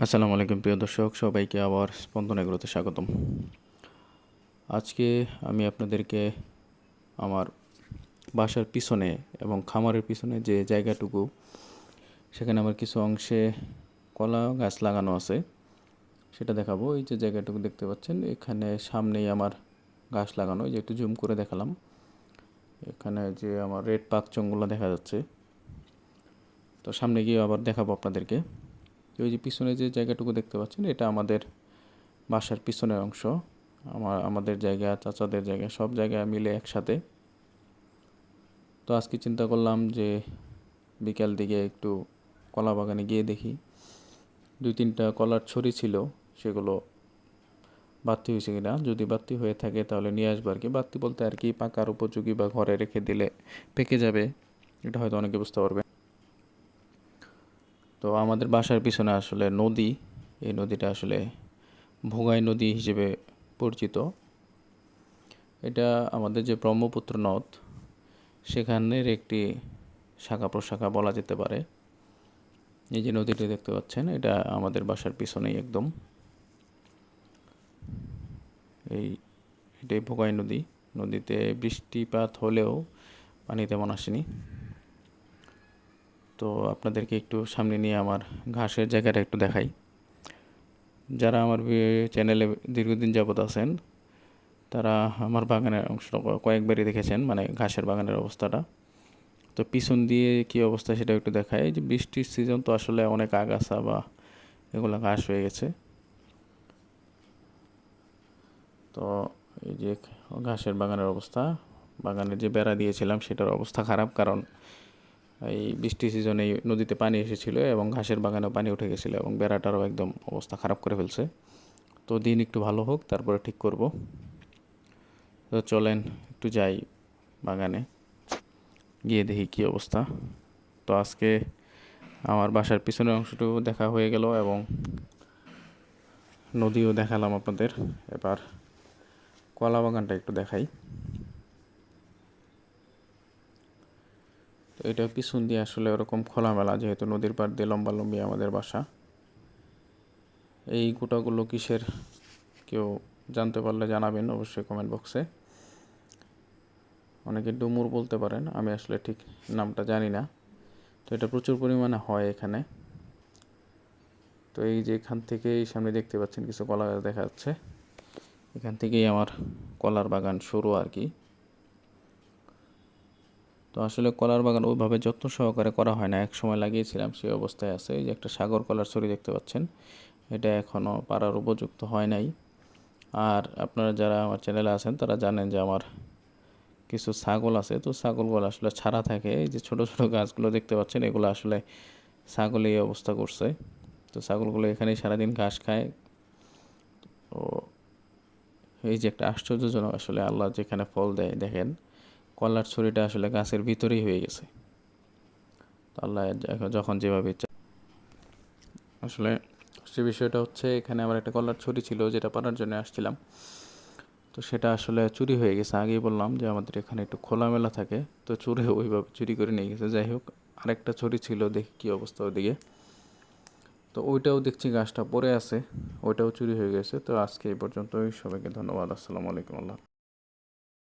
আসসালামু আলাইকুম প্রিয় দর্শক, সবাইকে আবার স্পন্দন এগুলোতে স্বাগতম। আজকে আমি আপনাদেরকে আমার বাসার পিছনে এবং খামারের পিছনে যে জায়গাটুকু, সেখানে আমার কিছু অংশে কলা গাছ লাগানো আছে সেটা দেখাবো। এই যে জায়গাটুকু দেখতে পাচ্ছেন, এখানে সামনেই আমার গাছ লাগানো। এই যে একটু জুম করে দেখালাম, এখানে যে আমার রেড পাকচংগুলো দেখা যাচ্ছে। তো সামনে গিয়ে আবার দেখাবো আপনাদেরকে। ওই যে পিছনে যে জায়গাটুকু দেখতে পাচ্ছেন, এটা আমাদের বাসার পিছনের অংশ। আমাদের জায়গা, চাচাদের জায়গা, সব জায়গা মিলে একসাথে। তো আজকে চিন্তা করলাম যে বিকাল দিকে একটু কলা বাগানে গিয়ে দেখি। 2-3টা কলার ছড়ি ছিল, সেগুলো বাড়তি হয়েছে কিনা। যদি বাড়তি হয়ে থাকে তাহলে নিয়ে আসবো আর কি। বাড়তি বলতে আর কি পাকার উপযোগী বা ঘরে রেখে দিলে পেকে যাবে, এটা হয়তো অনেকে বুঝতে পারবে। তো আমাদের বাসার পিছনে আসলে নদী, এই নদীটা আসলে ভোগাই নদী হিসেবে পরিচিত। এটা আমাদের যে ব্রহ্মপুত্র নদ, সেখানের একটি শাখা প্রশাখা বলা যেতে পারে। এই যে নদীটি দেখতে পাচ্ছেন, এটা আমাদের বাসার পিছনেই একদম। এটাই ভোগাই নদী। নদীতে বৃষ্টিপাত হলেও পানি তেমন আসেনি। তো আপনাদেরকে একটু সামনে নিয়ে আমার ঘাসের জায়গাটা একটু দেখাই। যারা আমার চ্যানেলে দীর্ঘদিন যাবত আছেন, তারা আমার বাগানের অংশটা কয়েকবারই দেখেছেন, মানে ঘাসের বাগানের অবস্থাটা। তো পিছন দিয়ে কী অবস্থা সেটা একটু দেখায়। যে বৃষ্টির সিজন, তো আসলে অনেক আগাছা বা এগুলো ঘাস হয়ে গেছে। তো এই যে ঘাসের বাগানের অবস্থা, বাগানে যে বেড়া দিয়েছিলাম সেটার অবস্থা খারাপ, কারণ এই বৃষ্টি সিজনে নদীতে পানি এসেছিলো এবং ঘাসের বাগানেও পানি উঠে গেছিলো এবং বেড়াটারও একদম অবস্থা খারাপ করে ফেলছে। তো দিন একটু ভালো হোক, তারপরে ঠিক করব। তো চলেন একটু যাই বাগানে, গিয়ে দেখি কী অবস্থা। তো আজকে আমার বাসার পিছনের অংশটুকু দেখা হয়ে গেল এবং নদীও দেখালাম আপনাদের। এবার কলা বাগানটা একটু দেখাই। তো এটা পিছন দিয়ে আসলে ওরকম খোলামেলা, যেহেতু নদীর পাড় দিয়ে লম্বালম্বি আমাদের বাসা। এই গোটাগুলো কিসের, কেউ জানতে পারলে জানাবেন অবশ্যই কমেন্ট বক্সে। অনেকে ডুমুর বলতে পারেন, আমি আসলে ঠিক নামটা জানি না। তো এটা প্রচুর পরিমাণে হয় এখানে। তো এই যে এখান থেকেই সামনে দেখতে পাচ্ছেন কিছু কলা গাছ দেখা যাচ্ছে, এখান থেকেই আমার কলার বাগান শুরু আর কি। তো আসলে কলার বাগান ওইভাবে যত্ন সহকারে করা হয় না, এক সময় লাগিয়েছিলাম, সেই অবস্থায় আছে। এই যে একটা সাগর কলার ছড়ি দেখতে পাচ্ছেন, এটা এখনও পাড়ার উপযুক্ত হয় নাই। আর আপনারা যারা আমার চ্যানেলে আছেন তারা জানেন যে আমার কিছু ছাগল আছে। তো ছাগলগুলো আসলে ছাড়া থাকে। এই যে ছোটো ছোটো গাছগুলো দেখতে পাচ্ছেন, এগুলো আসলে ছাগল এই অবস্থা করছে। তো ছাগলগুলো এখানেই সারাদিন ঘাস খায়। তো এই যে একটা আশ্চর্যজনক, আসলে আল্লাহ যেখানে ফল দেয়, দেখেন কলার ছড়িটা আসলে গাছের ভিতরেই হয়ে গেছে। তো আল্লাহ যখন যেভাবে ইচ্ছা। আসলে সে বিষয়টা হচ্ছে, এখানে আমার একটা কলার ছড়ি ছিল যেটা পাড়ার জন্য আসছিলাম, তো সেটা আসলে চুরি হয়ে গেছে। আগেই বললাম যে আমাদের এখানে একটু খোলামেলা থাকে, তো চোরে ওইভাবে চুরি করে নিয়ে গেছে। যাই হোক, আরেকটা ছড়ি ছিল, দেখি কী অবস্থা ওদিকে। তো ওইটাও দেখছি গাছটা পড়ে আছে, ওইটাও চুরি হয়ে গেছে। তো আজকে এই পর্যন্তই, সবাইকে ধন্যবাদ। আসসালামু আলাইকুম। আল্লাহ।